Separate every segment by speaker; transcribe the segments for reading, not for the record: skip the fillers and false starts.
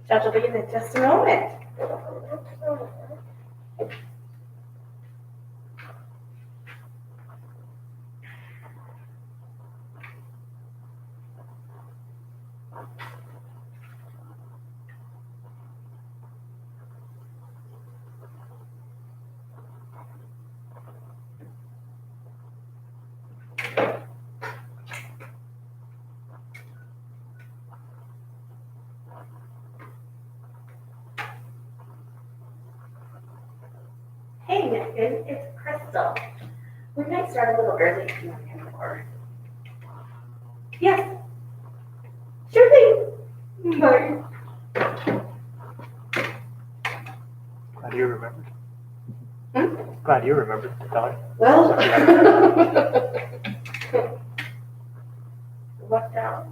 Speaker 1: Judge will begin in just a moment. Hey, it's Crystal. We might start a little early if you want to come forward. Yes. Sure thing. Bye.
Speaker 2: Glad you remembered.
Speaker 1: Hmm?
Speaker 2: Glad you remembered to tell her.
Speaker 1: Well, lucked out.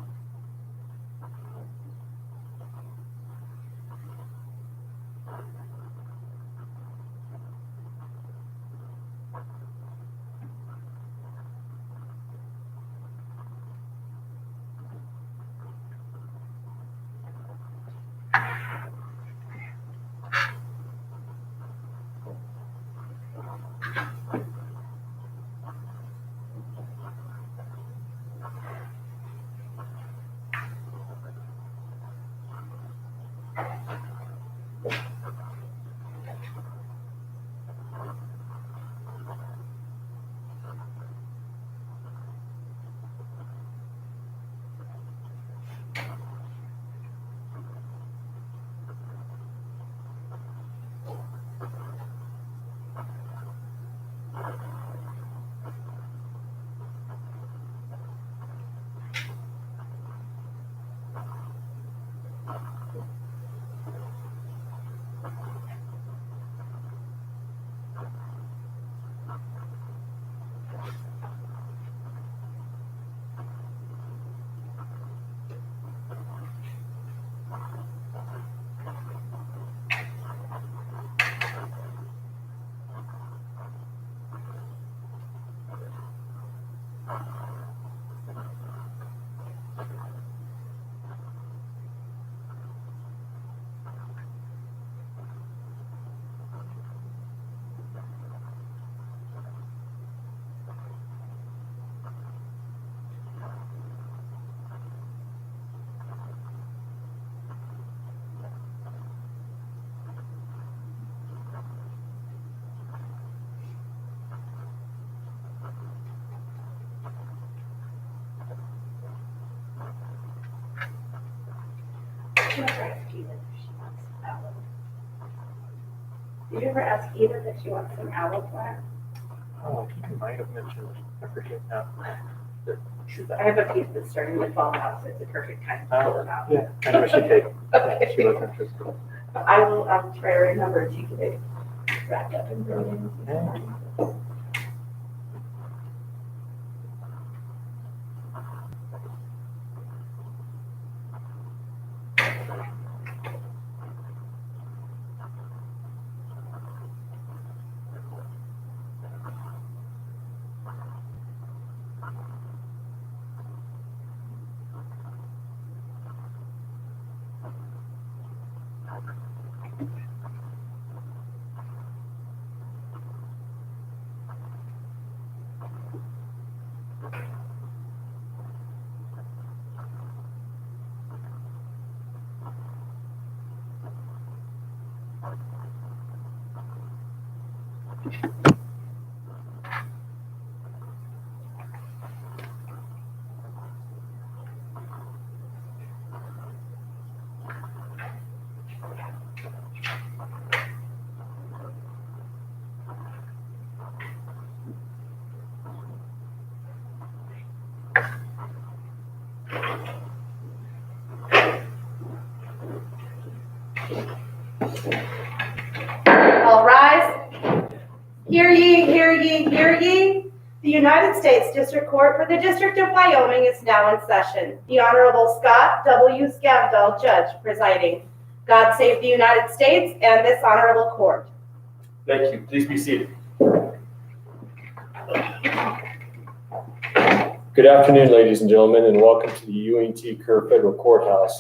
Speaker 1: Did you ever ask Edith if she wants some aloe plant?
Speaker 2: Oh, you might have mentioned it. I forget now.
Speaker 1: I have a piece that's starting to fall out, so it's a perfect time to pull it out.
Speaker 2: Yeah, I know she did.
Speaker 1: Okay.
Speaker 2: She was interested.
Speaker 1: I will try to remember to get it wrapped up and thrown in.
Speaker 2: Yeah.
Speaker 3: All rise. Hear ye, hear ye, hear ye. The United States District Court for the District of Wyoming is now in session. The Honorable Scott W. Scavdall, Judge, presiding. God save the United States and this honorable court.
Speaker 4: Thank you. Please be seated. Good afternoon, ladies and gentlemen, and welcome to the UNT Kerr Federal Courthouse.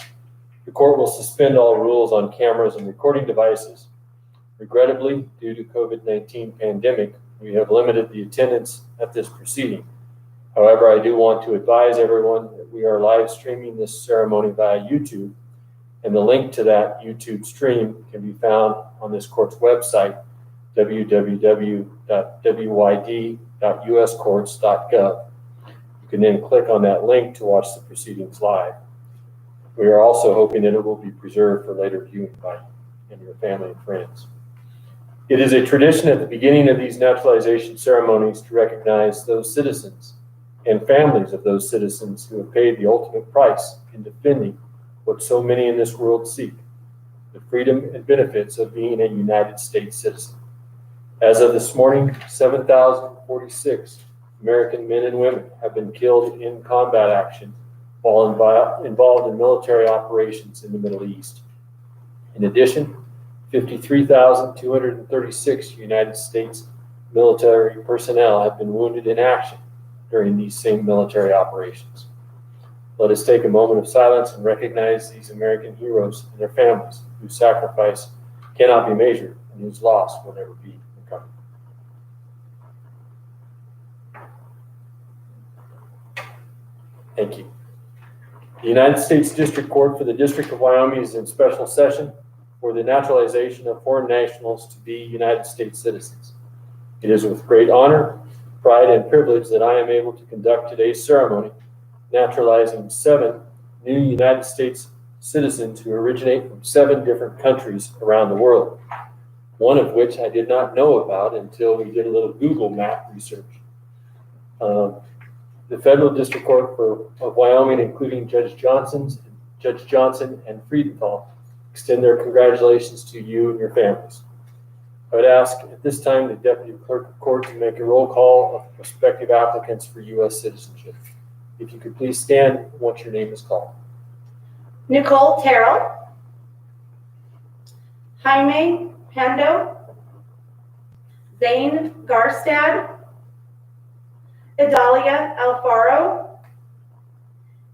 Speaker 4: The court will suspend all rules on cameras and recording devices. Regrettably, due to COVID-19 pandemic, we have limited the attendance at this proceeding. However, I do want to advise everyone that we are live streaming this ceremony via YouTube, and the link to that YouTube stream can be found on this court's website, www.wyd.uscourts.gov. You can then click on that link to watch the proceedings live. We are also hoping that it will be preserved for later viewing by you and your family and friends. It is a tradition at the beginning of these naturalization ceremonies to recognize those citizens and families of those citizens who have paid the ultimate price in defending what so many in this world seek, the freedom and benefits of being a United States citizen. As of this morning, 7,046 American men and women have been killed in combat action while involved in military operations in the Middle East. In addition, 53,236 United States military personnel have been wounded in action during these same military operations. Let us take a moment of silence and recognize these American heroes and their families whose sacrifice cannot be measured and whose loss will never be recovered. Thank you. The United States District Court for the District of Wyoming is in special session for the naturalization of foreign nationals to be United States citizens. It is with great honor, pride, and privilege that I am able to conduct today's ceremony, naturalizing 7 new United States citizens who originate from 7 different countries around the world, one of which I did not know about until we did a little Google map research. The Federal District Court of Wyoming, including Judge Johnson and Friedenthal, extend their congratulations to you and your families. I would ask at this time the Deputy Clerk of Court to make a roll call of prospective applicants for U.S. citizenship. If you could please stand once your name is called.
Speaker 3: Nicole Terrell, Jaime Pando, Zane Garstad, Idalia Alfaro,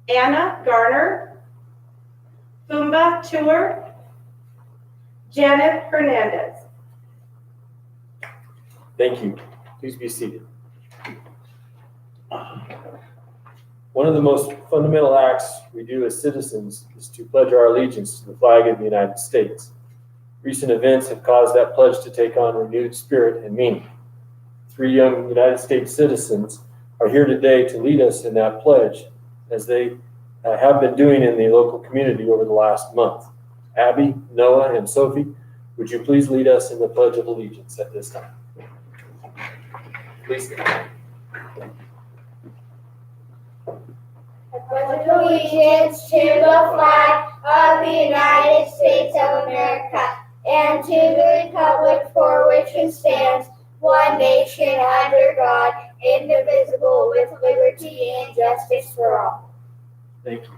Speaker 3: Anna Garner, Fumba Tour, Janet Hernandez.
Speaker 4: Thank you. Please be seated. One of the most fundamental acts we do as citizens is to pledge our allegiance to the flag of the United States. Recent events have caused that pledge to take on renewed spirit and meaning. 3 young United States citizens are here today to lead us in that pledge, as they have been doing in the local community over the last month. Abby, Noah, and Sophie Would you please lead us in the Pledge of Allegiance at this time? Please stand.
Speaker 5: I pledge allegiance to the flag of the United States of America and to the republic for which it stands, one nation under God, indivisible, with liberty and justice for all.
Speaker 4: Thank you.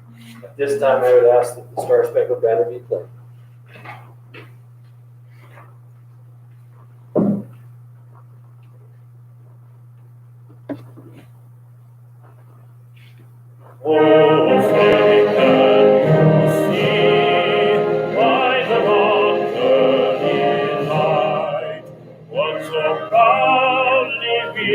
Speaker 4: At this time, I would ask that the Star Spangled Banner be played.
Speaker 6: Oh, say can you see by the mountain light what so proudly we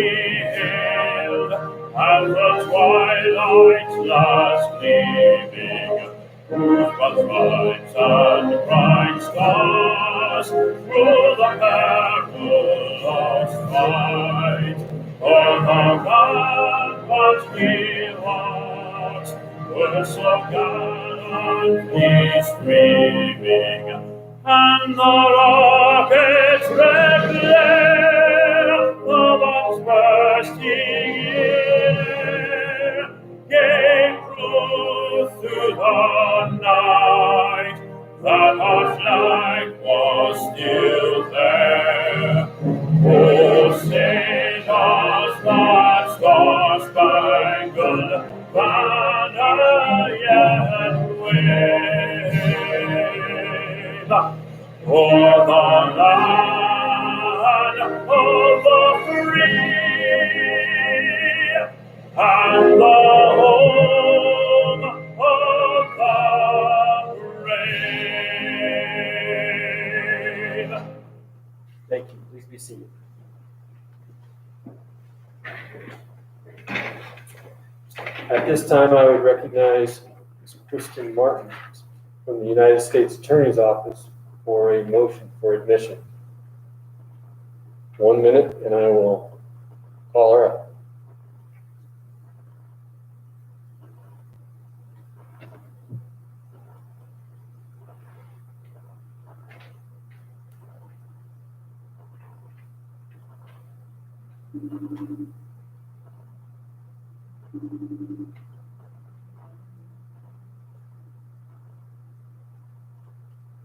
Speaker 6: hailed as the twilight last gleaming, whose lights and bright stars through the perilous fight on the ramparts we watched were so gallantly streaming, and the rocket's red glare, the bombs bursting in, gave proof through the night that our flag was still there. Oh, say does that star-spangled banner yet wave o'er the land of the free and the home of the brave?
Speaker 4: Thank you. Please be seated. At this time, I would recognize Ms. Kristen Martin from the United States Attorney's Office for a motion for admission. 1 minute, and I will call her up.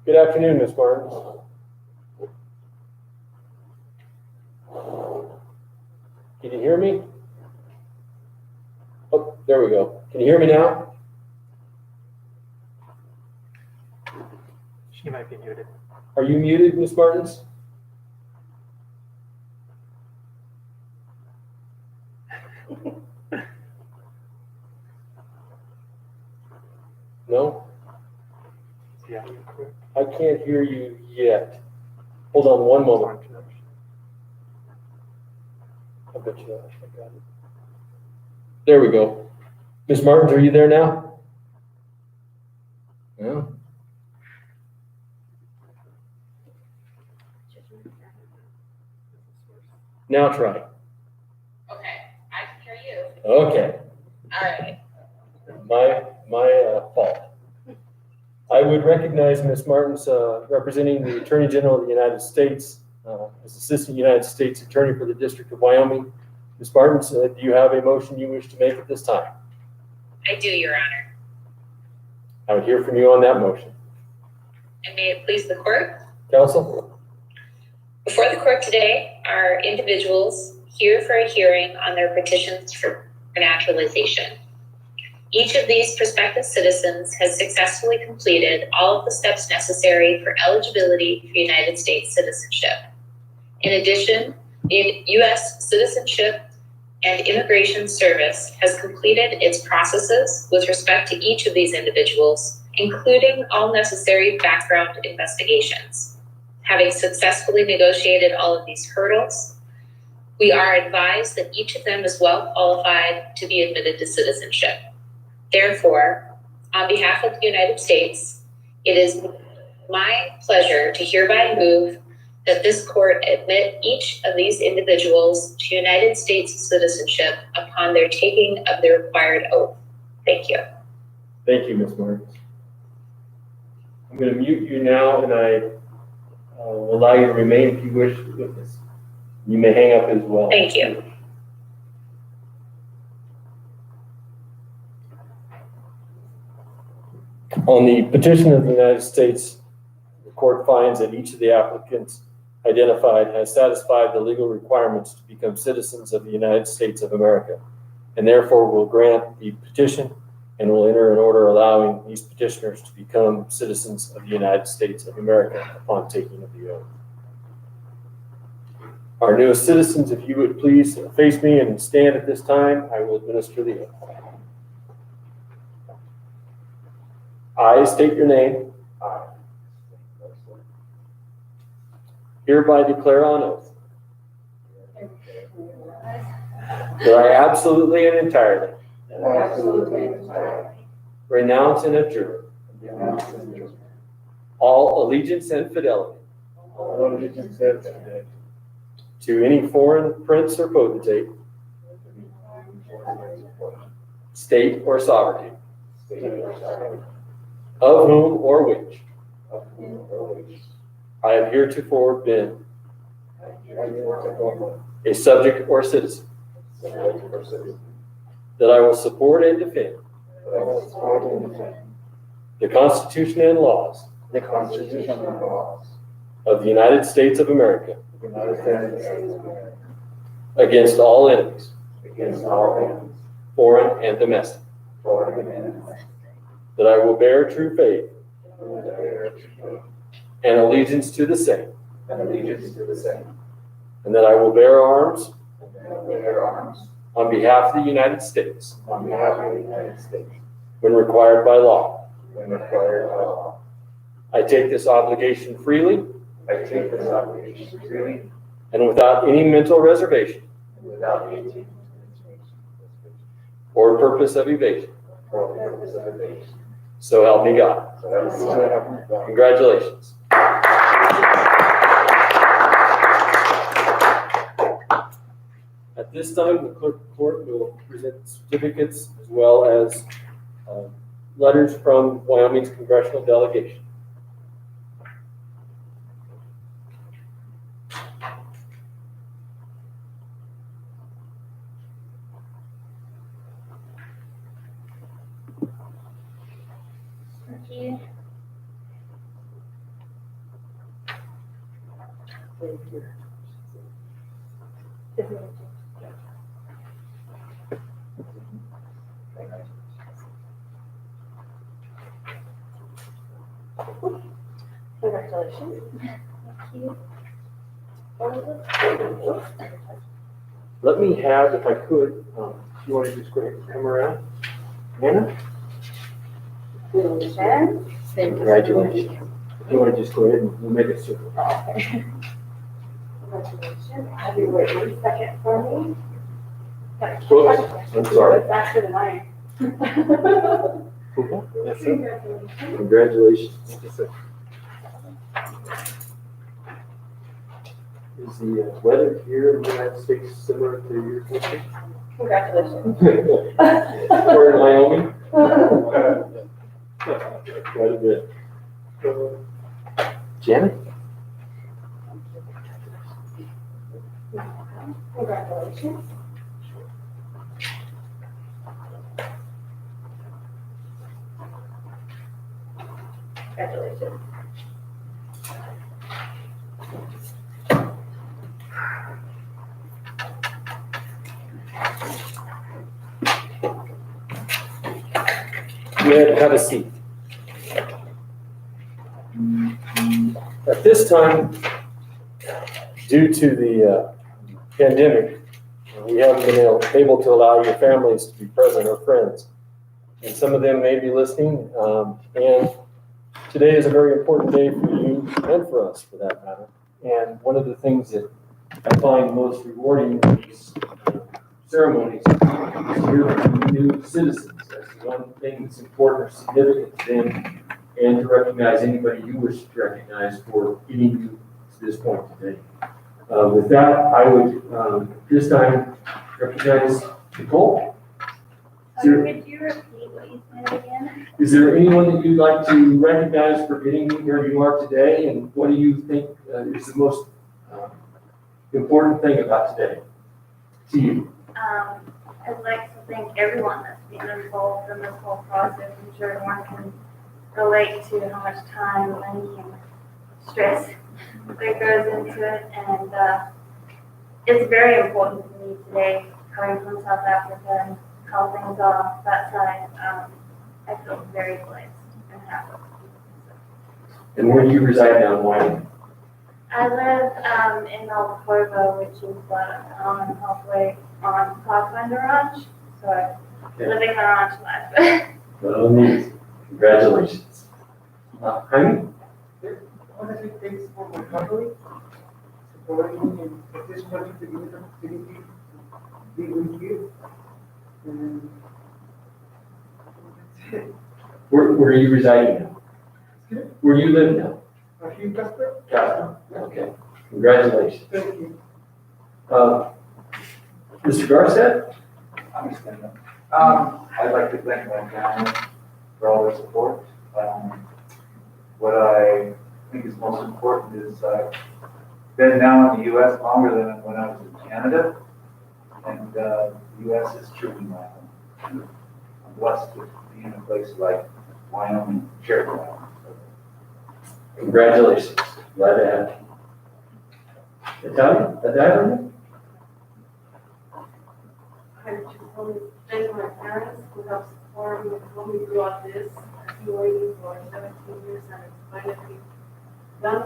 Speaker 4: Good afternoon, Ms. Martin. Can you hear me? Oh, there we go. Can you hear me now?
Speaker 2: She might be muted.
Speaker 4: Are you muted, Ms. Martins? No?
Speaker 2: Yeah.
Speaker 4: I can't hear you yet. Hold on one moment. I bet you I got it. There we go. Ms. Martins, are you there now? No? Now try.
Speaker 7: Okay, I can hear you.
Speaker 4: Okay.
Speaker 7: All right.
Speaker 4: My fault. I would recognize Ms. Martins representing the Attorney General of the United States as Assistant United States Attorney for the District of Wyoming. Ms. Martins, do you have a motion you wish to make at this time?
Speaker 7: I do, Your Honor.
Speaker 4: I would hear from you on that motion.
Speaker 7: And may it please the court.
Speaker 4: Counsel?
Speaker 7: Before the court today are individuals here for a hearing on their petitions for naturalization. Each of these prospective citizens has successfully completed all of the steps necessary for eligibility for United States citizenship. In addition, the U.S. Citizenship and Immigration Service has completed its processes with respect to each of these individuals, including all necessary background investigations. Having successfully negotiated all of these hurdles, we are advised that each of them is well qualified to be admitted to citizenship. Therefore, on behalf of the United States, it is my pleasure to hereby move that this court admit each of these individuals to United States citizenship upon their taking of the required oath. Thank you.
Speaker 4: Thank you, Ms. Martins. I'm going to mute you now, and I We'll allow you to remain if you wish to witness. You may hang up as well.
Speaker 7: Thank you.
Speaker 4: On the petition of the United States, the court finds that each of the applicants identified has satisfied the legal requirements to become citizens of the United States of America, and therefore will grant the petition and will enter an order allowing these petitioners to become citizens of the United States of America upon taking of the oath. Our newest citizens, if you would please face me and stand at this time, I will administer the oath. I state your name. Hereby declare on oath that I absolutely and entirely renounce and abjure all allegiance and fidelity to any foreign prince or potentate, state or sovereignty, of whom or which I have heretofore been a subject or citizen, that I will support and defend the Constitution and laws of the United States of America against all enemies, foreign and domestic, that I will bear true faith and allegiance to the same, and that I will bear arms on behalf of the United States when required by law. I take this obligation freely and without any mental reservation or purpose of evasion. So help me God. Congratulations. At this time, the clerk of court will present certificates as well as letters from Wyoming's congressional delegation.
Speaker 1: Thank you. Congratulations. Thank you.
Speaker 4: Let me have, if I could, if you want to just go ahead and come around. Anna? Congratulations. If you want to just go ahead and we'll make it circle.
Speaker 1: Okay. Congratulations. Have you wait 1 second for me?
Speaker 4: Whoops, I'm sorry.
Speaker 1: Faster than I am.
Speaker 4: That's it. Congratulations. Is the weather here in the United States similar to your country?
Speaker 1: Congratulations.
Speaker 4: We're in Wyoming? Quite a bit. Janet?
Speaker 1: Congratulations. Congratulations.
Speaker 4: You have a seat. At this time, due to the pandemic, we haven't been able to allow your families to be present or friends. And some of them may be listening. And today is a very important day for you and for us, for that matter. And one of the things that I find most rewarding in these ceremonies is to hear from new citizens. That's the one thing that's important or significant to them, and to recognize anybody you wish to recognize for getting you to this point today. With that, I would this time recognize Nicole.
Speaker 1: Could you repeat please, and again.
Speaker 4: Is there anyone that you'd like to recognize for getting where you are today, and what do you think is the most important thing about today to you?
Speaker 1: I'd like to thank everyone that's been involved in this whole process. I'm sure everyone can relate to how much time, money, and stress that goes into it. And it's very important to me today, coming from South Africa and how things are that side. I feel very blessed and happy.
Speaker 4: And where do you reside now in Wyoming?
Speaker 1: I live in Malcova, which is about an hour and a half away on Pathfinder Ranch. So living the ranch life.
Speaker 4: Well, neat. Congratulations. Jaime?
Speaker 2: One of the things for my family, supporting me in this particular activity, be with you. And that's it.
Speaker 4: Where are you residing now? Where do you live now?
Speaker 2: Are you Casper?
Speaker 4: Casper. Okay. Congratulations.
Speaker 2: Thank you.
Speaker 4: Mr. Garcia?
Speaker 8: I'm standing up. I'd like to thank my family for all their support. What I think is most important is I've been now in the U.S. longer than when I was in Canada, and the U.S. is truly my home. I'm blessed to be in a place like Wyoming, Cherokee Wyoming.
Speaker 4: Congratulations. Glad to have you. Natalia?
Speaker 9: I just want to thank my parents who have supported me and helped me throughout this. I've been waiting for 17 years and it's finally done.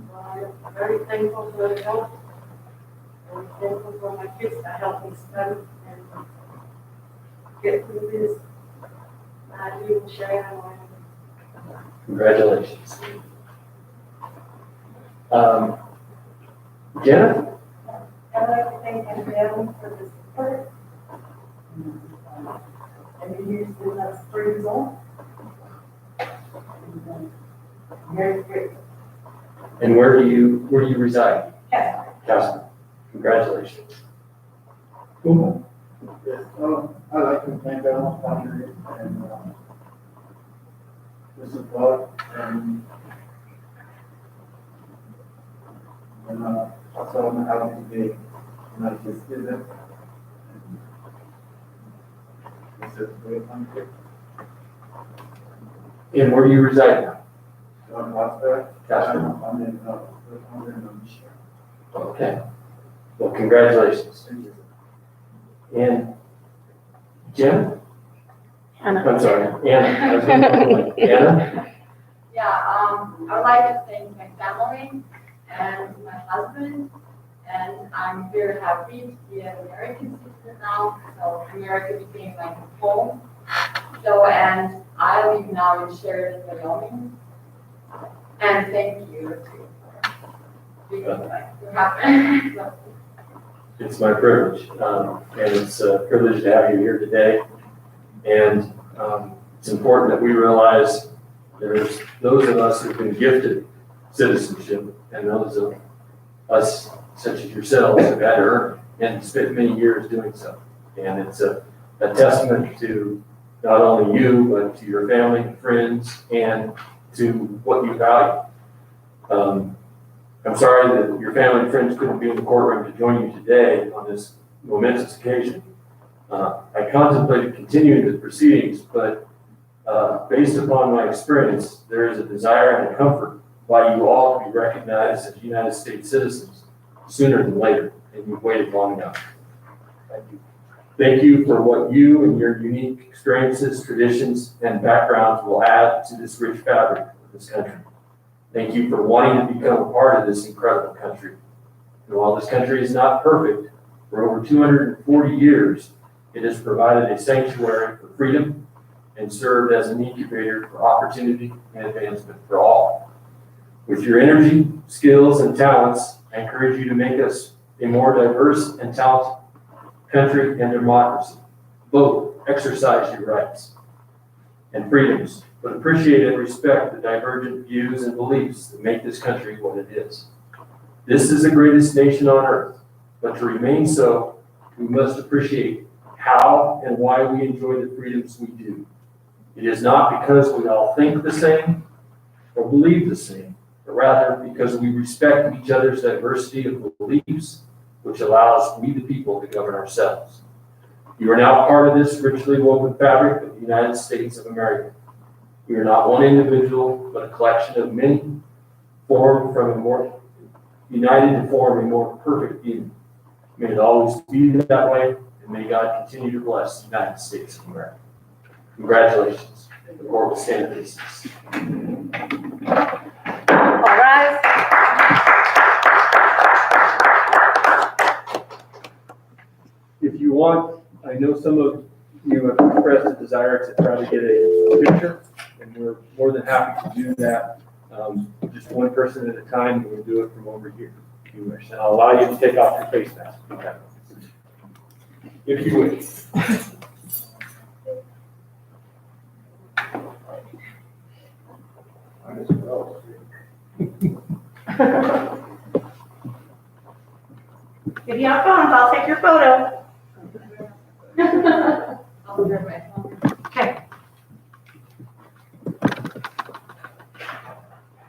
Speaker 9: So I'm very thankful for the help. I'm thankful for my kids that helped me study and get through this. I will share my
Speaker 4: Congratulations. Jenna?
Speaker 9: I'd like to thank my family for the support. Every year since I was 3 years old. Very grateful.
Speaker 4: And where do you reside?
Speaker 9: Casper.
Speaker 4: Casper. Congratulations. Uma?
Speaker 2: Yes, I'd like to thank everyone for family and the support and also I'm happy to be United citizen. This is a great country.
Speaker 4: And where do you reside now?
Speaker 2: John Casper.
Speaker 4: Casper.
Speaker 2: I'm in Michigan.
Speaker 4: Okay. Well, congratulations.
Speaker 2: Thank you.
Speaker 4: And Jen?
Speaker 3: Anna.
Speaker 4: I'm sorry, Anna. I was gonna call you Anna?
Speaker 10: Yeah, I would like to thank my family and my husband, and I'm very happy to be an American citizen now, so America became my home. So, and I live now in Sheridan, Wyoming, and thank you for being like to happen. So,
Speaker 4: It's my privilege, and it's a privilege to have you here today. And it's important that we realize there's those of us who've been gifted citizenship, and those of us, such as yourselves, have had to earn it and spent many years doing so. And it's a testament to not only you, but to your family and friends, and to what you value. I'm sorry that your family and friends couldn't be in the courtroom to join you today on this momentous occasion. I contemplated continuing the proceedings, but based upon my experience, there is a desire and a comfort by you all to be recognized as United States citizens sooner than later, and you've waited long enough. Thank you. Thank you for what you and your unique experiences, traditions, and backgrounds will add to this rich fabric of this country. Thank you for wanting to become a part of this incredible country. And while this country is not perfect, for over 240 years, it has provided a sanctuary for freedom and served as an incubator for opportunity and advancement for all. With your energy, skills, and talents, I encourage you to make us a more diverse and talented country and democracy. Vote, exercise your rights and freedoms, but appreciate and respect the divergent views and beliefs that make this country what it is. This is the greatest nation on earth, but to remain so, we must appreciate how and why we enjoy the freedoms we do. It is not because we all think the same or believe the same, but rather because we respect each other's diversity of beliefs, which allows we the people to govern ourselves. You are now part of this richly woven fabric of the United States of America. We are not one individual, but a collection of many, united to form a more perfect union. May it always be that way, and may God continue to bless the United States of America. Congratulations. The court will stand at recess.
Speaker 3: All rise.
Speaker 4: If you want, I know some of you have expressed a desire to try to get a picture, and we're more than happy to do that. Just one person at a time, and we'll do it from over here if you wish. And I'll allow you to take off your face mask if you wish.
Speaker 2: Might as well.
Speaker 3: If you have phones, I'll take your photo.
Speaker 10: I'll prepare my